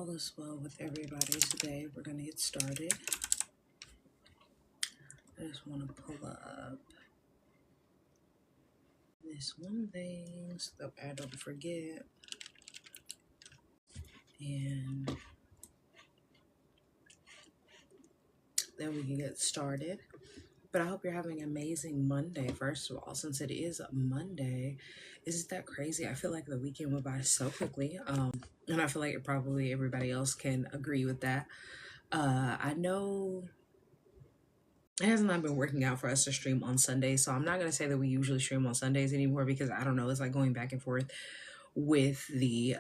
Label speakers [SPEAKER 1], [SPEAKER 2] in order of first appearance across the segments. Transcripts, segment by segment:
[SPEAKER 1] All is well with everybody today. We're going to get started. I just want to pull up this one thing so that I don't forget. And then we can get started. But I hope you're having an amazing Monday, first of all, since it is Monday. Isn't that crazy? I feel like the weekend went by so quickly. And I feel like probably everybody else can agree with that. I know it has not been working out for us to stream on Sundays, so I'm not going to say that we usually stream on Sundays anymore because I don't know, it's like going back and forth with the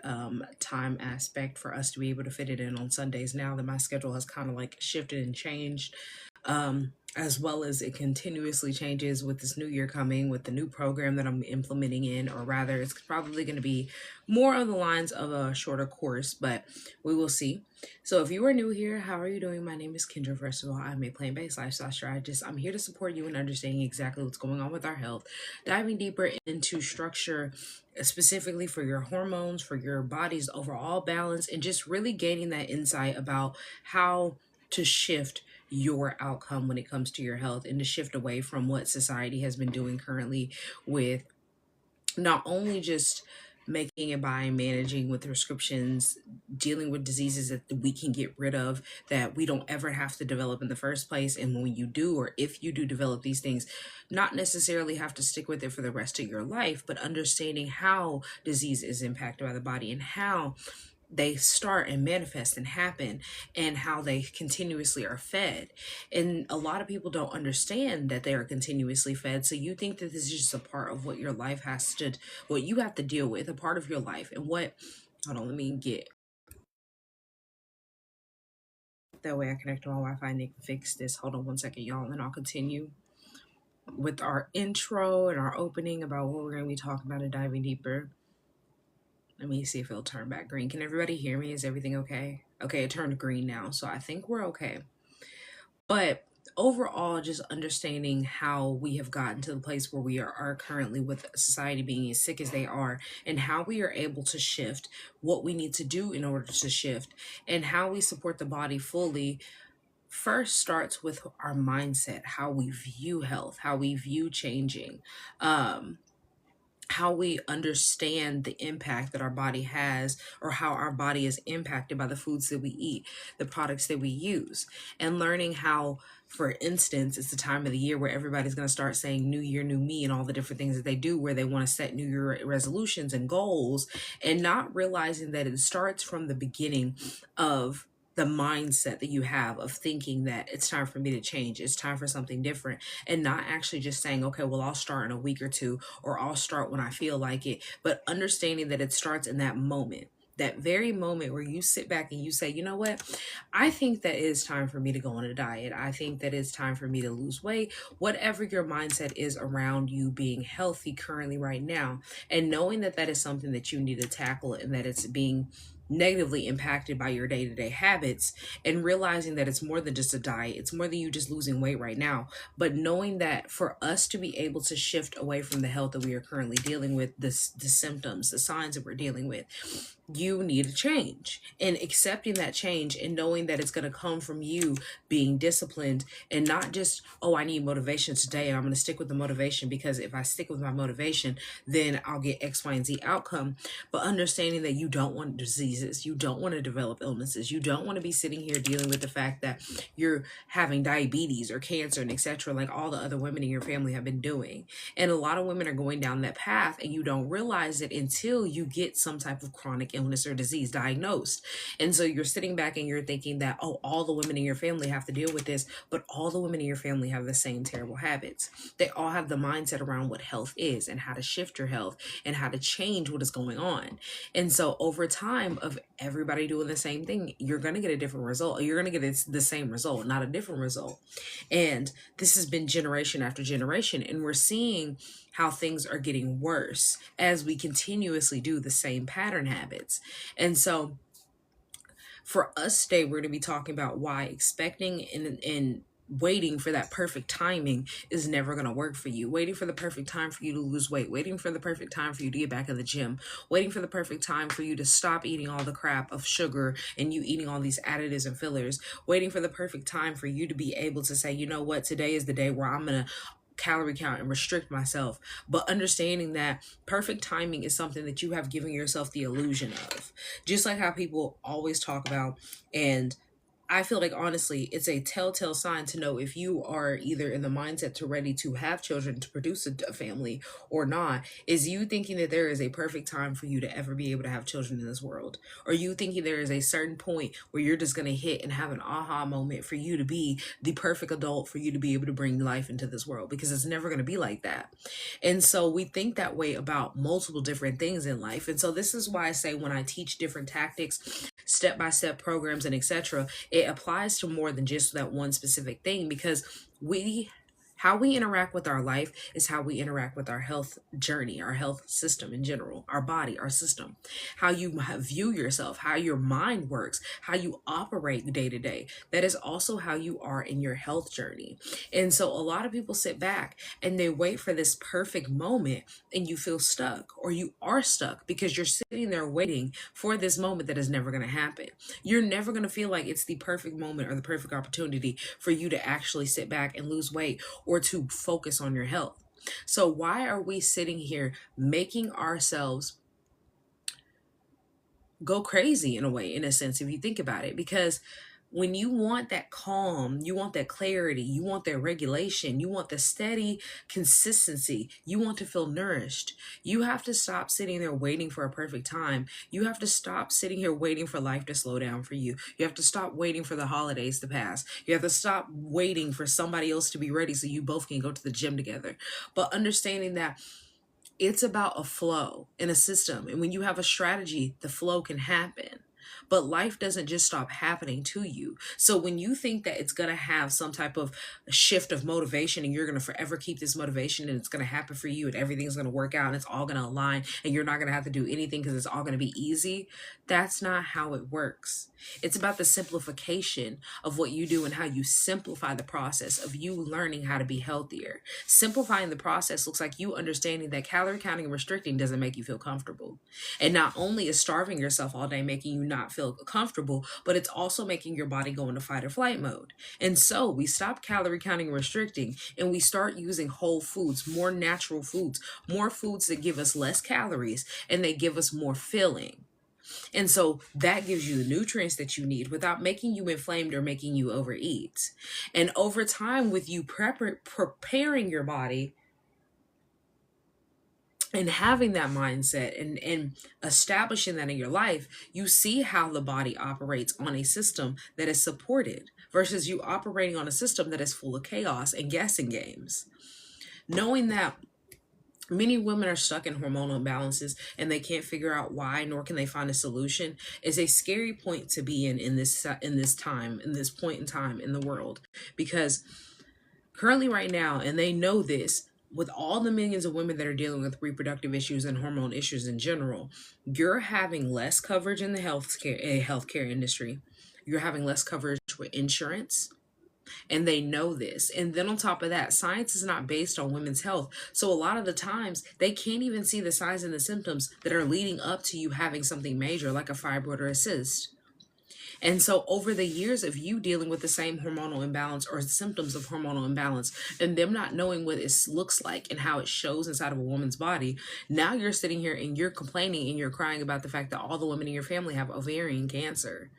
[SPEAKER 1] time aspect for us to be able to fit it in on Sundays now that my schedule has kind of like shifted and changed, as well as it continuously changes with this new year coming, with the new program that I'm implementing in, or rather it's probably going to be more on the lines of a shorter course, but we will see. So if you are new here, how are you doing? My name is Kendra. First of all, I'm a plant-based lifestyle strategist. I'm here to support you in understanding exactly what's going on with our health, diving deeper into structure specifically for your hormones, for your body's overall balance, and just really gaining that insight about how to shift your outcome when it comes to your health and to shift away from what society has been doing currently with not only just making it by managing with prescriptions, dealing with diseases that we can get rid of, that we don't ever have to develop in the first place. And when you do, or if you do develop these things, not necessarily have to stick with it for the rest of your life, but understanding how disease is impacted by the body and how they start and manifest and happen and how they continuously are fed. And a lot of people don't understand that they are continuously fed. So you think that this is just a part of what your life has to, what you have to deal with, a part of your life. And what, hold on, let me get, that way I connect to my Wi-Fi and they can fix this. Hold on one second, y'all, and then I'll continue with our intro and our opening about what we're going to be talking about and diving deeper. Let me see if it'll turn back green. Can everybody hear me? Is everything okay? Okay, it turned green now, so I think we're okay. But overall, just understanding how we have gotten to the place where we are currently with society being as sick as they are, and how we are able to shift, what we need to do in order to shift, and how we support the body fully, first starts with our mindset, how we view health, how we view changing, how we understand the impact that our body has, or how our body is impacted by the foods that we eat, the products that we use, and learning how, for instance, it's the time of the year where everybody's going to start saying new year, new me, and all the different things that they do where they want to set new year resolutions and goals, and not realizing that it starts from the beginning of the mindset that you have of thinking that it's time for me to change, it's time for something different, and not actually just saying, okay, well, I'll start in a week or two, or I'll start when I feel like it, but understanding that it starts in that moment, that very moment where you sit back and you say, you know what, I think that it is time for me to go on a diet. I think that it's time for me to lose weight, whatever your mindset is around you being healthy currently right now, and knowing that that is something that you need to tackle and that it's being negatively impacted by your day-to-day habits, and realizing that it's more than just a diet, it's more than you just losing weight right now, but knowing that for us to be able to shift away from the health that we are currently dealing with, the symptoms, the signs that we're dealing with, you need a change, and accepting that change and knowing that it's going to come from you being disciplined, and not just, oh, I need motivation today and I'm going to stick with the motivation because if I stick with my motivation then I'll get X, Y, and Z outcome. But understanding that you don't want diseases, you don't want to develop illnesses, you don't want to be sitting here dealing with the fact that you're having diabetes or cancer and etc., like all the other women in your family have been doing. And a lot of women are going down that path and you don't realize it until you get some type of chronic illness or disease diagnosed. And so you're sitting back and you're thinking that, oh, all the women in your family have to deal with this, but all the women in your family have the same terrible habits. They all have the mindset around what health is and how to shift your health and how to change what is going on. And so over time of everybody doing the same thing, you're going to get a different result. You're going to get the same result, not a different result. And this has been generation after generation, and we're seeing how things are getting worse as we continuously do the same pattern habits. And so for us today, we're going to be talking about why expecting and waiting for that perfect timing is never going to work for you. Waiting for the perfect time for you to lose weight, waiting for the perfect time for you to get back in the gym, waiting for the perfect time for you to stop eating all the crap of sugar and you eating all these additives and fillers, waiting for the perfect time for you to be able to say, you know what, today is the day where I'm going to calorie count and restrict myself. But understanding that perfect timing is something that you have given yourself the illusion of. Just like how people always talk about, and I feel like honestly, it's a telltale sign to know if you are either in the mindset to ready to have children, to produce a family or not, is you thinking that there is a perfect time for you to ever be able to have children in this world. Or you thinking there is a certain point where you're just going to hit and have an aha moment for you to be the perfect adult for you to be able to bring life into this world, because it's never going to be like that. And so we think that way about multiple different things in life. And so this is why I say when I teach different tactics, step-by-step programs, and etc., it applies to more than just that one specific thing, because how we interact with our life is how we interact with our health journey, our health system in general, our body, our system, how you view yourself, how your mind works, how you operate day to day. That is also how you are in your health journey. And so a lot of people sit back and they wait for this perfect moment, and you feel stuck, or you are stuck because you're sitting there waiting for this moment that is never going to happen. You're never going to feel like it's the perfect moment or the perfect opportunity for you to actually sit back and lose weight or to focus on your health. So why are we sitting here making ourselves go crazy in a way, in a sense, if you think about it? Because when you want that calm, you want that clarity, you want that regulation, you want the steady consistency, you want to feel nourished, you have to stop sitting there waiting for a perfect time. You have to stop sitting here waiting for life to slow down for you. You have to stop waiting for the holidays to pass. You have to stop waiting for somebody else to be ready so you both can go to the gym together. But understanding that it's about a flow and a system. And when you have a strategy, the flow can happen. But life doesn't just stop happening to you. So when you think that it's going to have some type of shift of motivation and you're going to forever keep this motivation and it's going to happen for you and everything's going to work out and it's all going to align and you're not going to have to do anything because it's all going to be easy, that's not how it works. It's about the simplification of what you do and how you simplify the process of you learning how to be healthier. Simplifying the process looks like you understanding that calorie counting and restricting doesn't make you feel comfortable. And not only is starving yourself all day making you not feel comfortable, but it's also making your body go into fight or flight mode. And so we stop calorie counting and restricting, and we start using whole foods, more natural foods, more foods that give us less calories and they give us more filling. And so that gives you the nutrients that you need without making you inflamed or making you overeat. And over time, with you preparing your body and having that mindset and establishing that in your life, you see how the body operates on a system that is supported versus you operating on a system that is full of chaos and guessing games. Knowing that many women are stuck in hormonal imbalances and they can't figure out why, nor can they find a solution, is a scary point to be in this point in time in the world. Because currently right now, and they know this, with all the millions of women that are dealing with reproductive issues and hormone issues in general, you're having less coverage in the healthcare industry. You're having less coverage with insurance. And they know this. And then on top of that, science is not based on women's health. So a lot of the times they can't even see the signs and the symptoms that are leading up to you having something major like a fibroid or a cyst. And so over the years of you dealing with the same hormonal imbalance or symptoms of hormonal imbalance and them not knowing what it looks like and how it shows inside of a woman's body, now you're sitting here and you're complaining and you're crying about the fact that all the women in your family have ovarian cancer.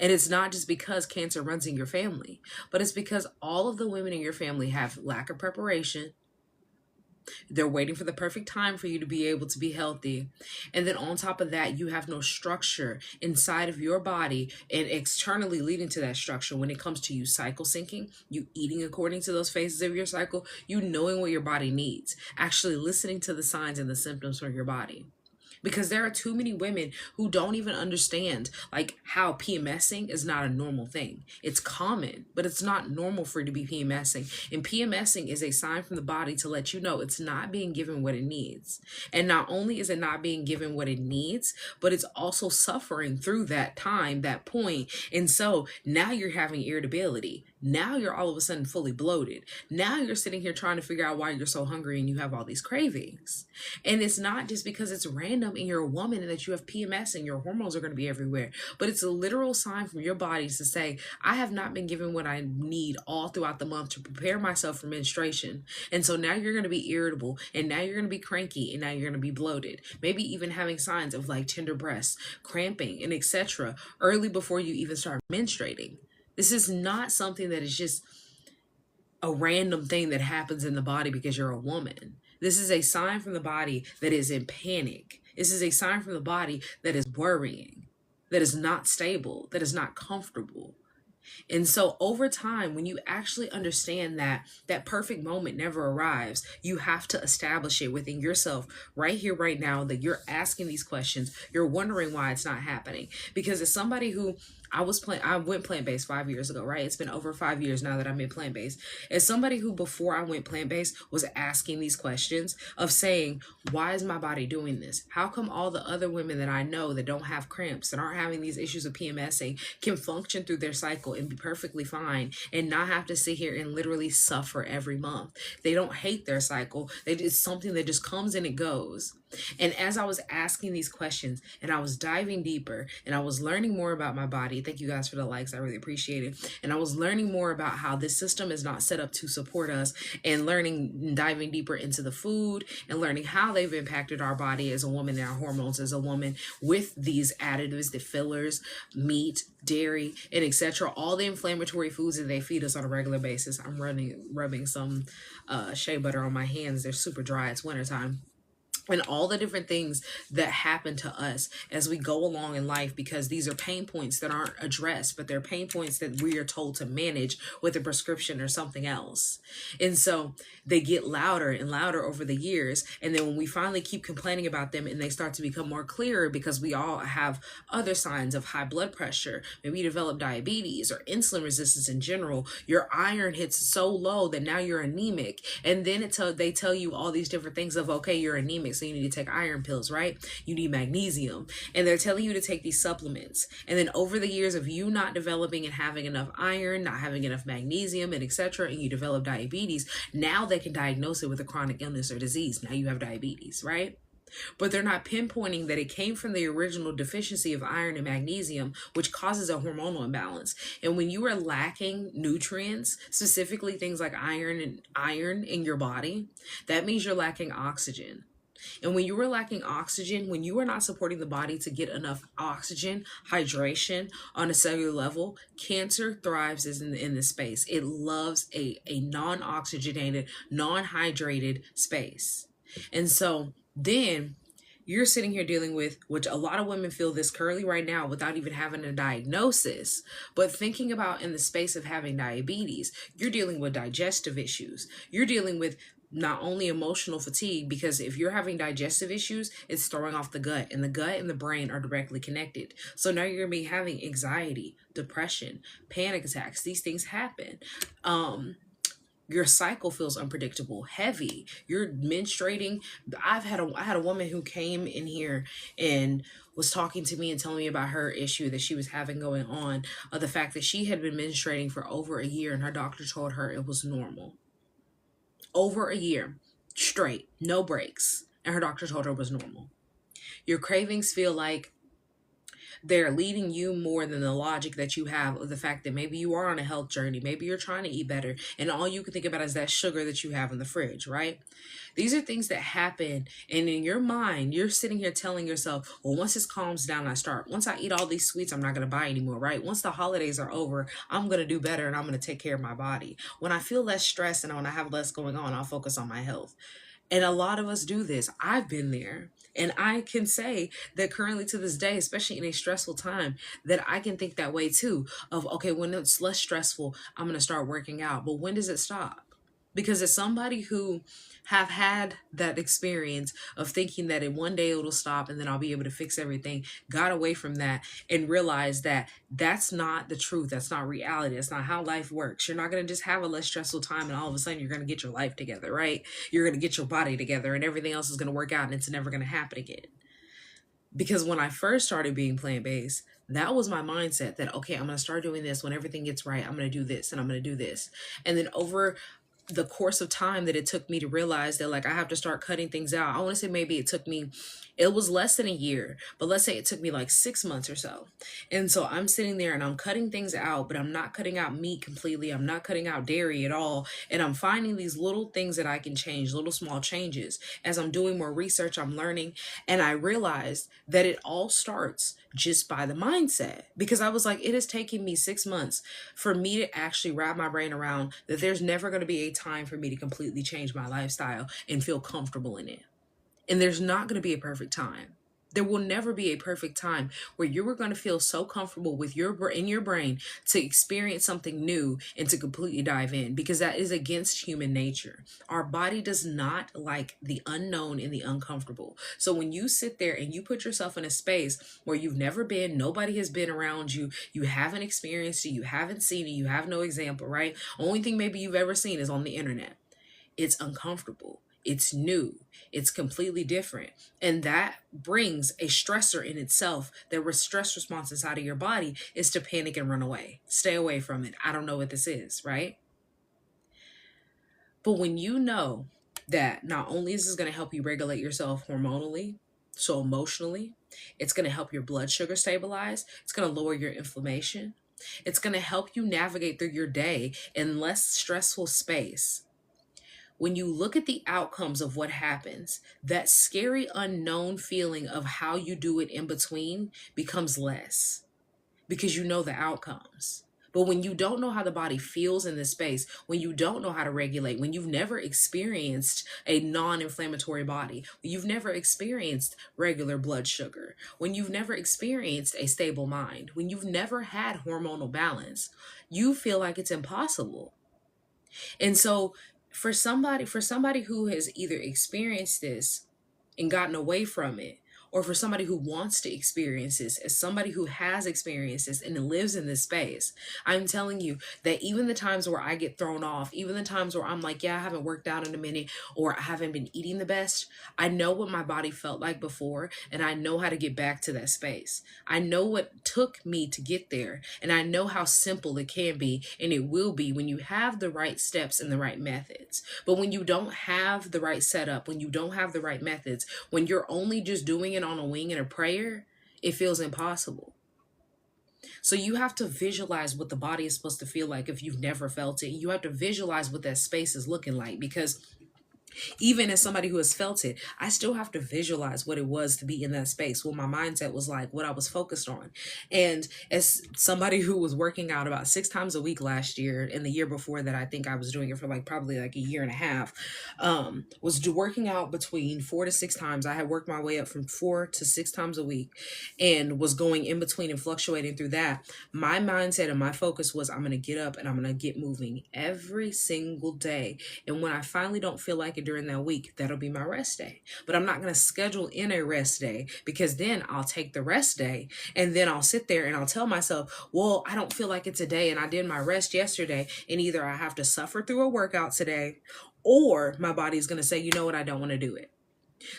[SPEAKER 1] And it's not just because cancer runs in your family, but it's because all of the women in your family have lack of preparation. They're waiting for the perfect time for you to be able to be healthy. And then on top of that, you have no structure inside of your body and externally leading to that structure when it comes to you cycle syncing, you eating according to those phases of your cycle, you knowing what your body needs, actually listening to the signs and the symptoms from your body. Because there are too many women who don't even understand like how PMSing is not a normal thing. It's common, but it's not normal for you to be PMSing. And PMSing is a sign from the body to let you know it's not being given what it needs. And not only is it not being given what it needs, but it's also suffering through that time, that point. And so now you're having irritability. Now you're all of a sudden fully bloated. Now you're sitting here trying to figure out why you're so hungry and you have all these cravings. And it's not just because it's random and you're a woman and that you have PMS and your hormones are going to be everywhere, but it's a literal sign from your body to say, I have not been given what I need all throughout the month to prepare myself for menstruation. And so now you're going to be irritable, and now you're going to be cranky, and now you're going to be bloated. Maybe even having signs of like tender breasts, cramping, and etc. early before you even start menstruating. This is not something that is just a random thing that happens in the body because you're a woman. This is a sign from the body that is in panic. This is a sign from the body that is worrying, that is not stable, that is not comfortable. And so over time, when you actually understand that that perfect moment never arrives, you have to establish it within yourself right here, right now, that you're asking these questions. You're wondering why it's not happening. Because as somebody who I went plant-based 5 years ago, right? It's been over 5 years now that I'm in plant-based. As somebody who before I went plant-based was asking these questions of saying, why is my body doing this? How come all the other women that I know that don't have cramps and aren't having these issues of PMSing can function through their cycle and be perfectly fine and not have to sit here and literally suffer every month? They don't hate their cycle. It's something that just comes and it goes. And as I was asking these questions and I was diving deeper and I was learning more about my body, thank you guys for the likes, I really appreciate it. And I was learning more about how this system is not set up to support us, and learning and diving deeper into the food and learning how they've impacted our body as a woman and our hormones as a woman with these additives, the fillers, meat, dairy, and etc. All the inflammatory foods that they feed us on a regular basis. I'm rubbing some shea butter on my hands. They're super dry. It's wintertime. And all the different things that happen to us as we go along in life, because these are pain points that aren't addressed, but they're pain points that we are told to manage with a prescription or something else. And so they get louder and louder over the years. And then when we finally keep complaining about them and they start to become more clearer, because we all have other signs of high blood pressure, maybe you develop diabetes or insulin resistance in general, your iron hits so low that now you're anemic. And then they tell you all these different things of, okay, you're anemic, so you need to take iron pills, right? You need magnesium. And they're telling you to take these supplements. And then over the years of you not developing and having enough iron, not having enough magnesium, and etc., and you develop diabetes, now they can diagnose it with a chronic illness or disease. Now you have diabetes, right? But they're not pinpointing that it came from the original deficiency of iron and magnesium, which causes a hormonal imbalance. And when you are lacking nutrients, specifically things like iron in your body, that means you're lacking oxygen. And when you are lacking oxygen, when you are not supporting the body to get enough oxygen, hydration on a cellular level, cancer thrives in this space. It loves a non-oxygenated, non-hydrated space. And so then you're sitting here dealing with, which a lot of women feel this currently right now without even having a diagnosis, but thinking about in the space of having diabetes, you're dealing with digestive issues. You're dealing with not only emotional fatigue, because if you're having digestive issues, it's throwing off the gut, and the gut and the brain are directly connected. So now you're going to be having anxiety, depression, panic attacks. These things happen. Your cycle feels unpredictable, heavy. You're menstruating. I had a woman who came in here and was talking to me and telling me about her issue that she was having going on, the fact that she had been menstruating for over a year and her doctor told her it was normal. Over a year straight, no breaks, and her doctor told her it was normal. Your cravings feel like they're leading you more than the logic that you have of the fact that maybe you are on a health journey, maybe you're trying to eat better, and all you can think about is that sugar that you have in the fridge, right? These are things that happen, and in your mind, you're sitting here telling yourself, well, once this calms down, once I eat all these sweets, I'm not going to buy anymore, right? Once the holidays are over, I'm going to do better, and I'm going to take care of my body. When I feel less stressed and when I have less going on, I'll focus on my health. And a lot of us do this. I've been there. And I can say that currently to this day, especially in a stressful time, that I can think that way too. Of, okay, when it's less stressful, I'm going to start working out. But when does it stop? Because as somebody who have had that experience of thinking that in one day it'll stop and then I'll be able to fix everything, got away from that and realized that that's not the truth. That's not reality. That's not how life works. You're not going to just have a less stressful time and all of a sudden you're going to get your life together, right? You're going to get your body together and everything else is going to work out and it's never going to happen again. Because when I first started being plant based, that was my mindset that, okay, I'm going to start doing this. When everything gets right, I'm going to do this and I'm going to do this. And then over the course of time that it took me to realize that, like, I have to start cutting things out. I want to say maybe it was less than a year, but let's say it took me like 6 months or so. And so I'm sitting there and I'm cutting things out, but I'm not cutting out meat completely. I'm not cutting out dairy at all. And I'm finding these little things that I can change, little small changes. As I'm doing more research, I'm learning. And I realized that it all starts just by the mindset, because I was like, it has taken me 6 months for me to actually wrap my brain around that there's never going to be a time for me to completely change my lifestyle and feel comfortable in it. And there's not going to be a perfect time. There will never be a perfect time where you're going to feel so comfortable with in your brain to experience something new and to completely dive in, because that is against human nature. Our body does not like the unknown and the uncomfortable. So when you sit there and you put yourself in a space where you've never been, nobody has been around you, you haven't experienced it, you haven't seen it, you have no example, right? Only thing maybe you've ever seen is on the internet. It's uncomfortable. It's new. It's completely different. And that brings a stressor in itself. The stress response inside of your body is to panic and run away. Stay away from it. I don't know what this is, right? But when you know that not only is this going to help you regulate yourself hormonally, so emotionally, it's going to help your blood sugar stabilize, it's going to lower your inflammation, it's going to help you navigate through your day in less stressful space. When you look at the outcomes of what happens, that scary unknown feeling of how you do it in between becomes less, because you know the outcomes. But when you don't know how the body feels in this space, when you don't know how to regulate, when you've never experienced a non-inflammatory body, when you've never experienced regular blood sugar, when you've never experienced a stable mind, when you've never had hormonal balance, you feel like it's impossible. And so for somebody who has either experienced this and gotten away from it, or for somebody who wants to experience this, as somebody who has experienced this and lives in this space, I'm telling you that even the times where I get thrown off, even the times where I'm like, yeah, I haven't worked out in a minute, or I haven't been eating the best, I know what my body felt like before, and I know how to get back to that space. I know what took me to get there, and I know how simple it can be, and it will be when you have the right steps and the right methods. But when you don't have the right setup, when you don't have the right methods, when you're only just doing it on a wing and a prayer, it feels impossible. So you have to visualize what the body is supposed to feel like if you've never felt it. You have to visualize what that space is looking like, because even as somebody who has felt it, I still have to visualize what it was to be in that space, what my mindset was like, what I was focused on. And as somebody who was working out about 6 times a week last year, and the year before that, I think I was doing it for like probably like a year and a half, working out between 4 to 6 times. I had worked my way up from 4 to 6 times a week and was going in between and fluctuating through that. My mindset and my focus was, I'm going to get up and I'm going to get moving every single day. And when I finally don't feel like it during that week, that'll be my rest day. But I'm not going to schedule in a rest day, because then I'll take the rest day and then I'll sit there and I'll tell myself, well, I don't feel like it today and I did my rest yesterday. And either I have to suffer through a workout today, or my body's going to say, you know what, I don't want to do it.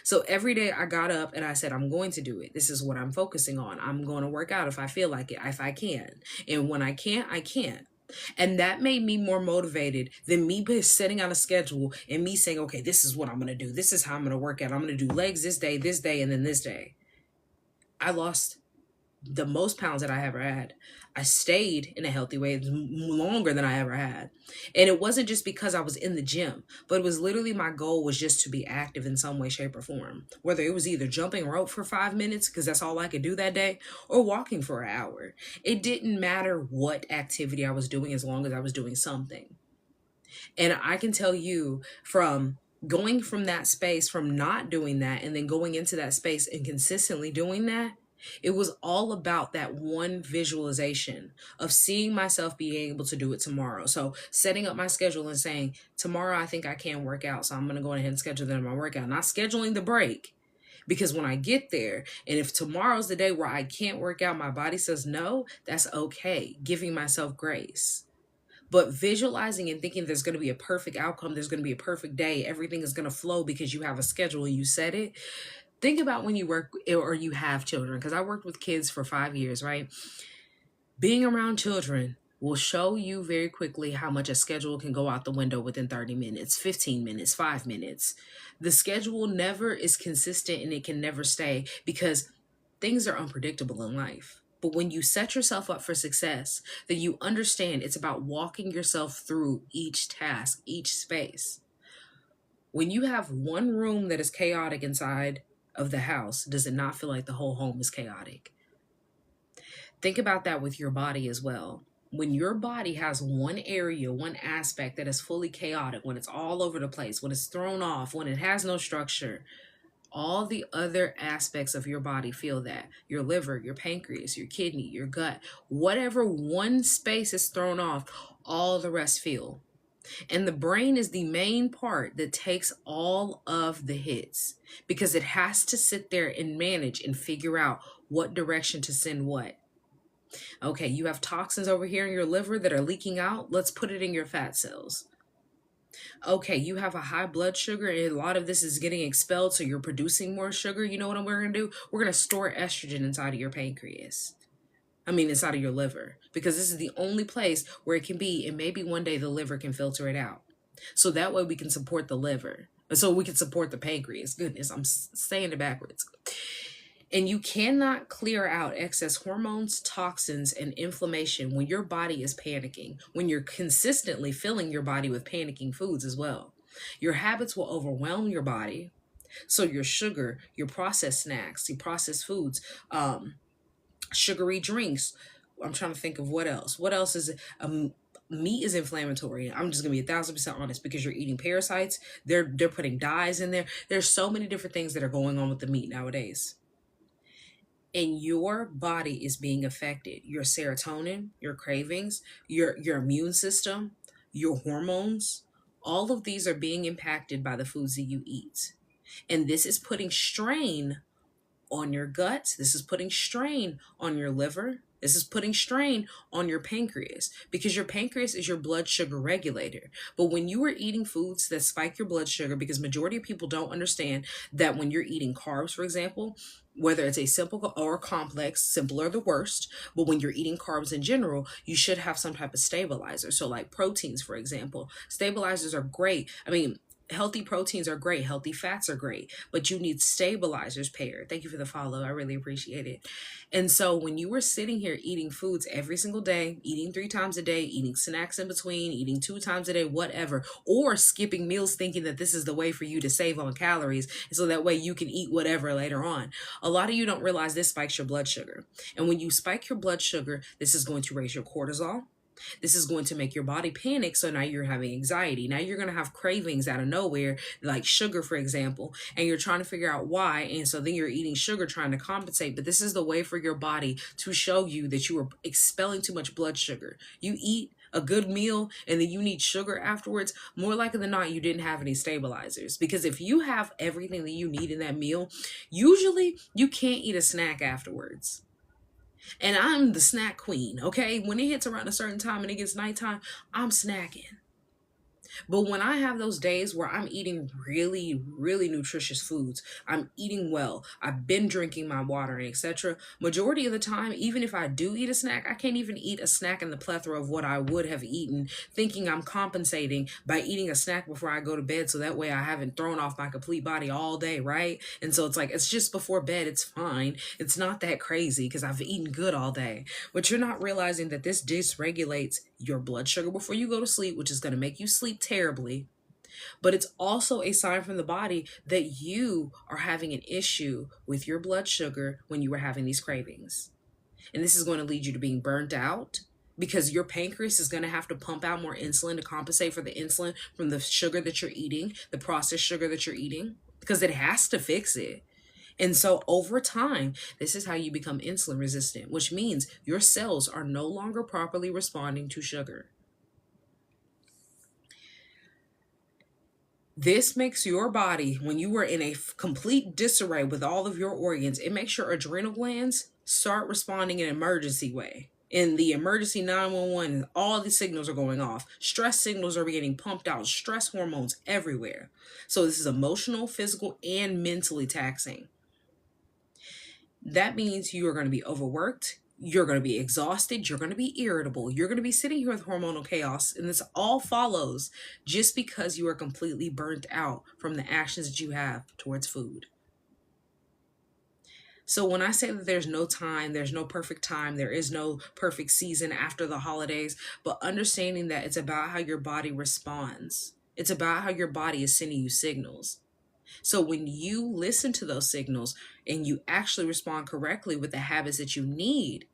[SPEAKER 1] So every day I got up and I said, I'm going to do it. This is what I'm focusing on. I'm going to work out if I feel like it, if I can. And when I can't, I can't. And that made me more motivated than me setting out a schedule and me saying, okay, this is what I'm going to do. This is how I'm going to work out. I'm going to do legs this day, and then this day. I lost the most pounds that I ever had. I stayed in a healthy way longer than I ever had. And it wasn't just because I was in the gym, but it was literally, my goal was just to be active in some way, shape, or form. Whether it was either jumping rope for 5 minutes, because that's all I could do that day, or walking for an hour. It didn't matter what activity I was doing as long as I was doing something. And I can tell you, from going from that space, from not doing that, and then going into that space and consistently doing that, it was all about that one visualization of seeing myself being able to do it tomorrow. So setting up my schedule and saying, tomorrow I think I can work out, so I'm going to go ahead and schedule that in my workout. Not scheduling the break, because when I get there, and if tomorrow's the day where I can't work out, my body says no, that's okay. Giving myself grace. But visualizing and thinking there's going to be a perfect outcome, there's going to be a perfect day, everything is going to flow because you have a schedule and you set it, Think about when you work or you have children, because I worked with kids for 5 years, right? Being around children will show you very quickly how much a schedule can go out the window within 30 minutes, 15 minutes, 5 minutes. The schedule never is consistent and it can never stay because things are unpredictable in life. But when you set yourself up for success, then you understand it's about walking yourself through each task, each space. When you have one room that is chaotic inside of the house, does it not feel like the whole home is chaotic? Think about that with your body as well. When your body has one area, one aspect that is fully chaotic, when it's all over the place, when it's thrown off, when it has no structure, all the other aspects of your body feel that. Your liver, your pancreas, your kidney, your gut, whatever one space is thrown off, all the rest feel. And the brain is the main part that takes all of the hits because it has to sit there and manage and figure out what direction to send what. Okay, you have toxins over here in your liver that are leaking out. Let's put it in your fat cells. Okay, you have a high blood sugar and a lot of this is getting expelled, so you're producing more sugar. You know what we're going to do? We're going to store estrogen inside of your pancreas. Inside of your liver, because this is the only place where it can be, and maybe one day the liver can filter it out. So that way we can support the liver. So we can support the pancreas. Goodness, I'm saying it backwards. And you cannot clear out excess hormones, toxins, and inflammation when your body is panicking, when you're consistently filling your body with panicking foods as well. Your habits will overwhelm your body. So your sugar, your processed snacks, your processed foods, sugary drinks. I'm trying to think of what else. What else is meat is inflammatory. I'm just gonna be 1,000% honest because you're eating parasites. They're putting dyes in there. There's so many different things that are going on with the meat nowadays. And your body is being affected. Your serotonin, your cravings, your immune system, your hormones, all of these are being impacted by the foods that you eat. And this is putting strain on your gut. This is putting strain on your liver. This is putting strain on your pancreas because your pancreas is your blood sugar regulator. But when you are eating foods that spike your blood sugar, because majority of people don't understand that when you're eating carbs, for example, whether it's a simple or complex, simple are the worst, but when you're eating carbs in general, you should have some type of stabilizer. So like proteins, for example, stabilizers are great. Healthy proteins are great. Healthy fats are great, but you need stabilizers paired. Thank you for the follow. I really appreciate it. And so when you were sitting here eating foods every single day, eating 3 times a day, eating snacks in between, eating 2 times a day, whatever, or skipping meals thinking that this is the way for you to save on calories, so that way you can eat whatever later on. A lot of you don't realize this spikes your blood sugar. And when you spike your blood sugar, this is going to raise your cortisol. This is going to make your body panic. So now you're having anxiety. Now you're going to have cravings out of nowhere, like sugar, for example, and you're trying to figure out why. And so then you're eating sugar, trying to compensate. But this is the way for your body to show you that you are expelling too much blood sugar. You eat a good meal and then you need sugar afterwards, more likely than not, you didn't have any stabilizers. Because if you have everything that you need in that meal, usually you can't eat a snack afterwards. And I'm the snack queen, okay? When it hits around a certain time and it gets nighttime, I'm snacking. But when I have those days where I'm eating really, really nutritious foods, I'm eating well, I've been drinking my water and etc. Majority of the time, even if I do eat a snack, I can't even eat a snack in the plethora of what I would have eaten, thinking I'm compensating by eating a snack before I go to bed, so that way I haven't thrown off my complete body all day, right? And so it's like, it's just before bed, it's fine. It's not that crazy because I've eaten good all day. But you're not realizing that this dysregulates your blood sugar before you go to sleep, which is going to make you sleep terribly. But it's also a sign from the body that you are having an issue with your blood sugar when you are having these cravings. And this is going to lead you to being burnt out because your pancreas is going to have to pump out more insulin to compensate for the insulin from the sugar that you're eating, the processed sugar that you're eating, because it has to fix it. And so over time, this is how you become insulin resistant, which means your cells are no longer properly responding to sugar. This makes your body, when you are in a complete disarray with all of your organs, it makes your adrenal glands start responding in an emergency way. In the emergency 911, all the signals are going off. Stress signals are getting pumped out. Stress hormones everywhere. So this is emotional, physical, and mentally taxing. That means you are going to be overworked. You're going to be exhausted. You're going to be irritable. You're going to be sitting here with hormonal chaos. And this all follows just because you are completely burnt out from the actions that you have towards food. So when I say that there's no time, there's no perfect time, there is no perfect season after the holidays, but understanding that it's about how your body responds. It's about how your body is sending you signals. So when you listen to those signals and you actually respond correctly with the habits that you need,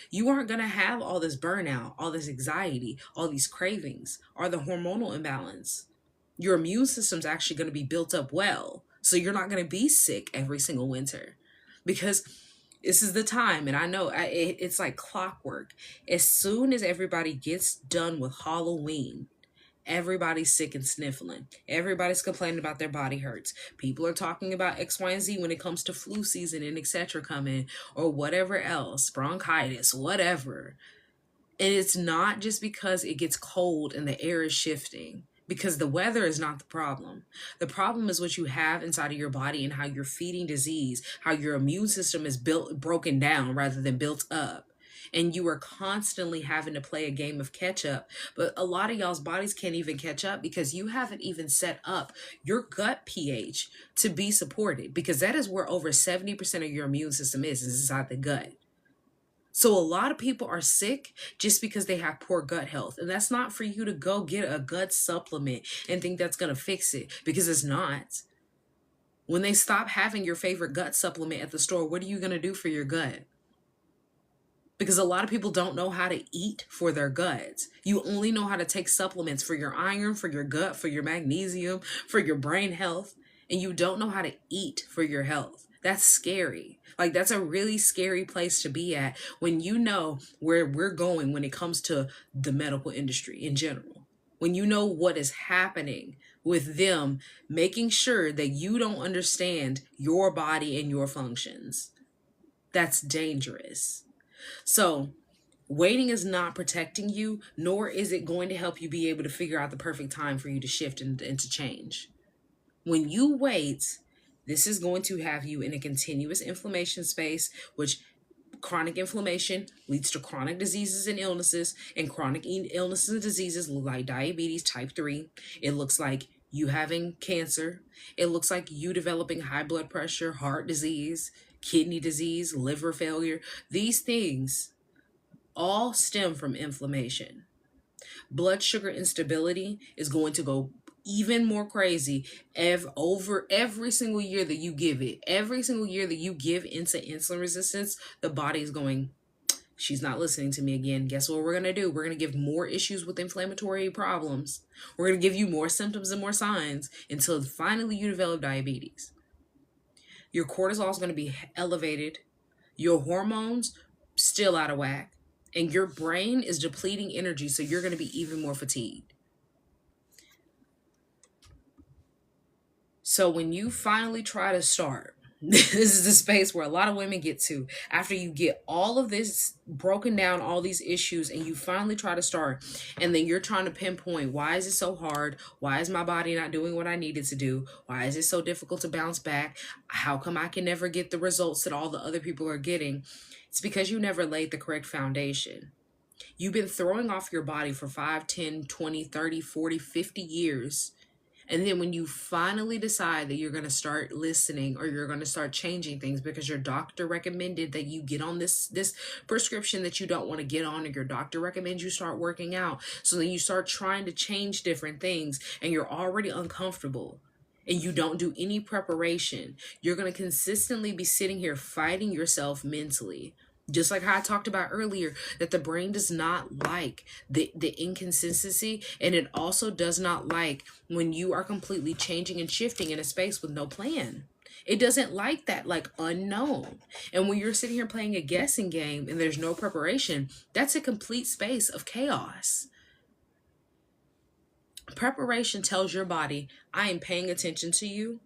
[SPEAKER 1] you aren't going to have all this burnout, all this anxiety, all these cravings, or the hormonal imbalance. Your immune system's actually going to be built up well. So you're not going to be sick every single winter because this is the time. And I know it's like clockwork. As soon as everybody gets done with Halloween, everybody's sick and sniffling. Everybody's complaining about their body hurts. People are talking about X, Y, and Z when it comes to flu season and etc. coming or whatever else, bronchitis, whatever. And it's not just because it gets cold and the air is shifting, because the weather is not the problem. The problem is what you have inside of your body and how you're feeding disease, how your immune system is broken down rather than built up. And you are constantly having to play a game of catch up. But a lot of y'all's bodies can't even catch up because you haven't even set up your gut pH to be supported, because that is where over 70% of your immune system is inside the gut. So a lot of people are sick just because they have poor gut health. And that's not for you to go get a gut supplement and think that's going to fix it, because it's not. When they stop having your favorite gut supplement at the store, what are you going to do for your gut? Because a lot of people don't know how to eat for their guts. You only know how to take supplements for your iron, for your gut, for your magnesium, for your brain health, and you don't know how to eat for your health. That's scary. Like, that's a really scary place to be at when you know where we're going when it comes to the medical industry in general. When you know what is happening with them, making sure that you don't understand your body and your functions. That's dangerous. So, waiting is not protecting you, nor is it going to help you be able to figure out the perfect time for you to shift and to change. When you wait, this is going to have you in a continuous inflammation space, which chronic inflammation leads to chronic diseases and illnesses, and chronic illnesses and diseases look like diabetes type 3. It looks like you having cancer. It looks like you developing high blood pressure, heart disease, kidney disease, liver failure. These things all stem from inflammation. Blood sugar instability is going to go even more crazy over every single year that you give it. Every single year that you give into insulin resistance, the body is going, she's not listening to me again. Guess what we're going to do? We're going to give more issues with inflammatory problems. We're going to give you more symptoms and more signs until finally you develop diabetes. Your cortisol is going to be elevated. Your hormones still out of whack. And your brain is depleting energy, so you're going to be even more fatigued. So when you finally try to start, this is the space where a lot of women get to after you get all of this broken down, all these issues, and you finally try to start, and then you're trying to pinpoint, why is it so hard? Why is my body not doing what I needed to do? Why is it so difficult to bounce back? How come I can never get the results that all the other people are getting? It's because you never laid the correct foundation. You've been throwing off your body for 5, 10, 20, 30, 40, 50 years. And then when you finally decide that you're going to start listening or you're going to start changing things because your doctor recommended that you get on this prescription that you don't want to get on, or your doctor recommends you start working out. So then you start trying to change different things and you're already uncomfortable and you don't do any preparation. You're going to consistently be sitting here fighting yourself mentally. Just like how I talked about earlier, that the brain does not like the inconsistency, and it also does not like when you are completely changing and shifting in a space with no plan. It doesn't like that, like, unknown. And when you're sitting here playing a guessing game and there's no preparation, that's a complete space of chaos. Preparation tells your body, I am paying attention to you.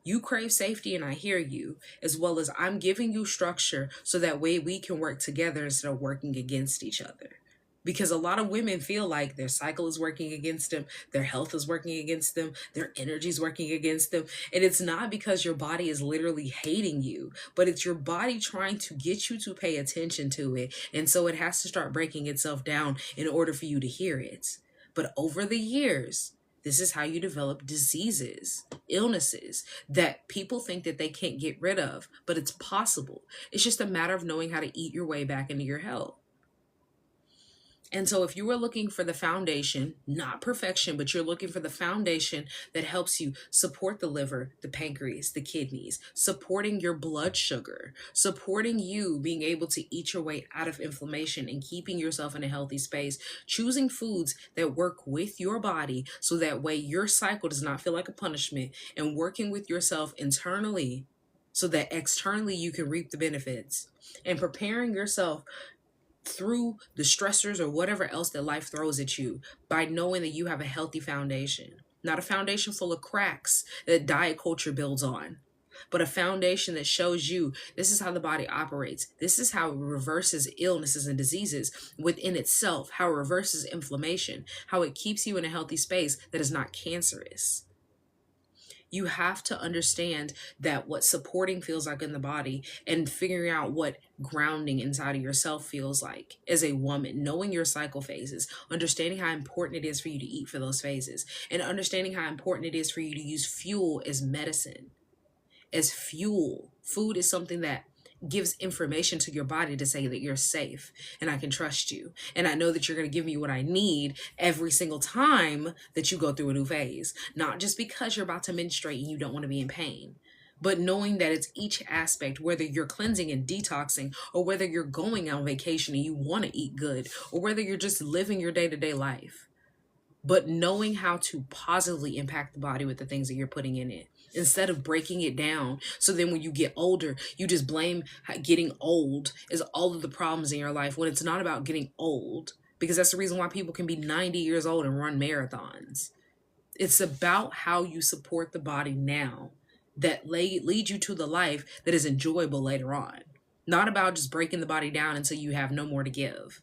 [SPEAKER 1] You crave safety and I hear you, as well as I'm giving you structure so that way we can work together instead of working against each other. Because a lot of women feel like their cycle is working against them, their health is working against them, their energy is working against them. And it's not because your body is literally hating you, but it's your body trying to get you to pay attention to it. And so it has to start breaking itself down in order for you to hear it. But over the years, this is how you develop diseases, illnesses that people think that they can't get rid of, but it's possible. It's just a matter of knowing how to eat your way back into your health. And so if you were looking for the foundation, not perfection, but you're looking for the foundation that helps you support the liver, the pancreas, the kidneys, supporting your blood sugar, supporting you being able to eat your way out of inflammation and keeping yourself in a healthy space, choosing foods that work with your body so that way your cycle does not feel like a punishment, and working with yourself internally so that externally you can reap the benefits, and preparing yourself through the stressors or whatever else that life throws at you by knowing that you have a healthy foundation. Not a foundation full of cracks that diet culture builds on, but a foundation that shows you this is how the body operates. This is how it reverses illnesses and diseases within itself, how it reverses inflammation, how it keeps you in a healthy space that is not cancerous. You have to understand that what supporting feels like in the body, and figuring out what grounding inside of yourself feels like as a woman, knowing your cycle phases, understanding how important it is for you to eat for those phases, and understanding how important it is for you to use fuel as medicine, as fuel. Food is something that gives information to your body to say that you're safe and I can trust you. And I know that you're going to give me what I need every single time that you go through a new phase. Not just because you're about to menstruate and you don't want to be in pain, but knowing that it's each aspect, whether you're cleansing and detoxing, or whether you're going on vacation and you want to eat good, or whether you're just living your day-to-day life. But knowing how to positively impact the body with the things that you're putting in it, instead of breaking it down. So then when you get older, you just blame getting old as all of the problems in your life, when it's not about getting old, because that's the reason why people can be 90 years old and run marathons. It's about how you support the body now that lead you to the life that is enjoyable later on. Not about just breaking the body down until you have no more to give.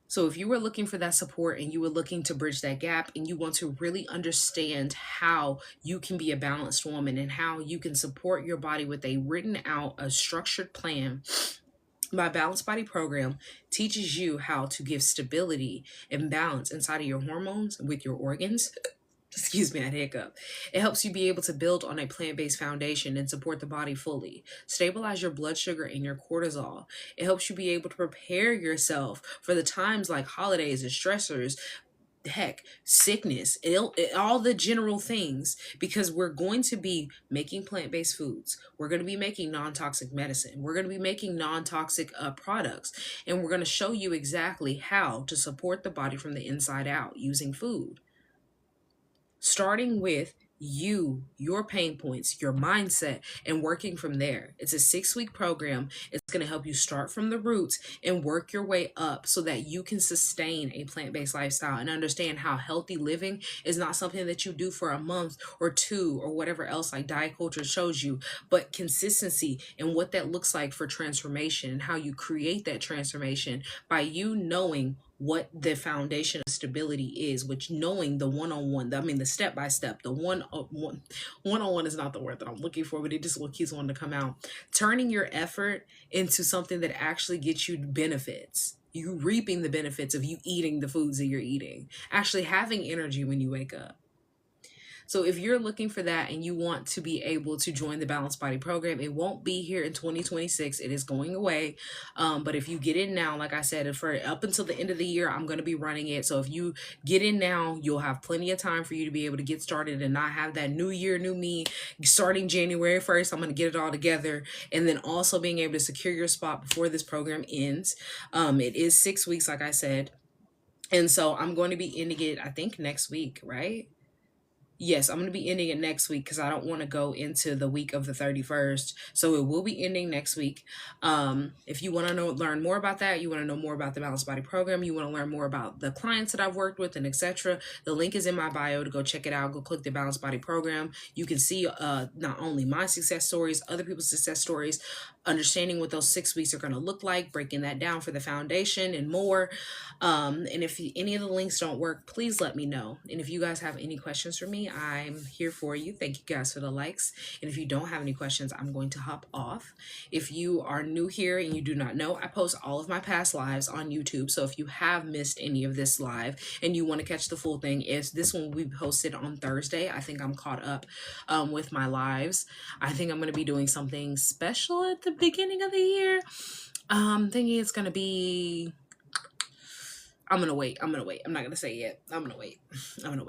[SPEAKER 1] So if you were looking for that support and you were looking to bridge that gap and you want to really understand how you can be a balanced woman and how you can support your body with a written out, a structured plan, my Balanced Body program teaches you how to give stability and balance inside of your hormones with your organs. Excuse me, I hiccup. It helps you be able to build on a plant-based foundation and support the body fully. Stabilize your blood sugar and your cortisol. It helps you be able to prepare yourself for the times like holidays and stressors, heck, sickness, all the general things, because we're going to be making plant-based foods. We're going to be making non-toxic medicine. We're going to be making non-toxic products. And we're going to show you exactly how to support the body from the inside out using food. Starting with you, your pain points, your mindset, and working from there. It's a 6-week program. It's going to help you start from the roots and work your way up so that you can sustain a plant-based lifestyle and understand how healthy living is not something that you do for a month or two or whatever else like diet culture shows you, but consistency and what that looks like for transformation and how you create that transformation by you knowing what the foundation of stability is, which knowing the one-on-one, the step-by-step, the one-on-one is not the word that I'm looking for, but it just keeps wanting to come out. Turning your effort into something that actually gets you benefits. You reaping the benefits of you eating the foods that you're eating. Actually having energy when you wake up. So if you're looking for that and you want to be able to join the Balanced Body program, it won't be here in 2026. It is going away. But if you get in now, like I said, for up until the end of the year, I'm going to be running it. So if you get in now, you'll have plenty of time for you to be able to get started and not have that new year, new me starting January 1st. I'm going to get it all together. And then also being able to secure your spot before this program ends. It is 6 weeks, like I said. And so I'm going to be ending it, I think, next week, right? Yes, I'm going to be ending it next week because I don't want to go into the week of the 31st. So it will be ending next week. If you want to learn more about that, you want to know more about the Balanced Body program, you want to learn more about the clients that I've worked with and etc. The link is in my bio to go check it out. Go click the Balanced Body program. You can see not only my success stories, other people's success stories, understanding what those 6 weeks are going to look like, breaking that down for the foundation and more. And if any of the links don't work, please let me know. And if you guys have any questions for me, I'm here for you. Thank you guys for the likes. And if you don't have any questions, I'm going to hop off. If you are new here and you do not know, I post all of my past lives on YouTube. So if you have missed any of this live and you want to catch the full thing, is this one will be posted on Thursday. I think I'm caught up with my lives. I think I'm going to be doing something special at the beginning of the year. Thinking it's going to be, I'm gonna wait. I'm not gonna say it yet. I'm gonna wait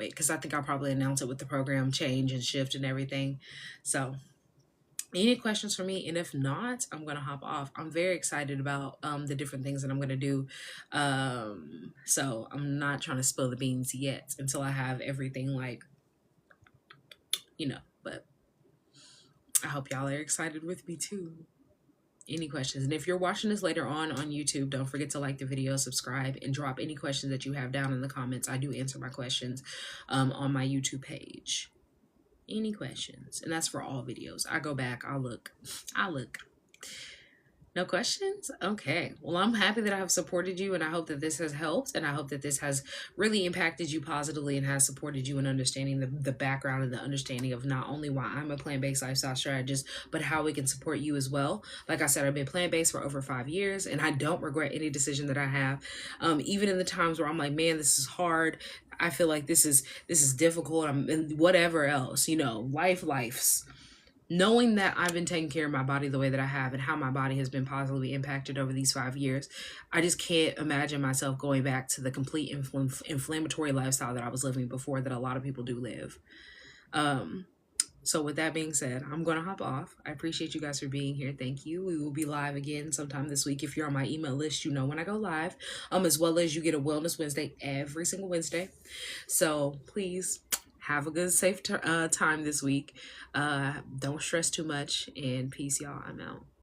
[SPEAKER 1] because I think I'll probably announce it with the program change and shift and everything. So, any questions for me? And if not, I'm gonna hop off. I'm very excited about the different things that I'm gonna do. So I'm not trying to spill the beans yet until I have everything But I hope y'all are excited with me too. Any questions? And if you're watching this later on YouTube, don't forget to like the video, subscribe, and drop any questions that you have down in the comments. I do answer my questions on my YouTube page. Any questions? And that's for all videos. I go back, I'll look. No questions? Okay. Well, I'm happy that I have supported you, and I hope that this has helped, and I hope that this has really impacted you positively and has supported you in understanding the background and the understanding of not only why I'm a plant-based lifestyle strategist, but how we can support you as well. Like I said, I've been plant-based for over 5 years, and I don't regret any decision that I have. Even in the times where I'm like, man, this is hard. I feel like this is difficult. And whatever else, life's. Knowing that I've been taking care of my body the way that I have and how my body has been positively impacted over these 5 years, I just can't imagine myself going back to the complete inflammatory lifestyle that I was living before, that a lot of people do live. So with that being said, I'm going to hop off. I appreciate you guys for being here. Thank you. We will be live again sometime this week. If you're on my email list, you know when I go live, as well as you get a Wellness Wednesday every single Wednesday. So please have a good, safe time this week. Don't stress too much, and peace, y'all. I'm out.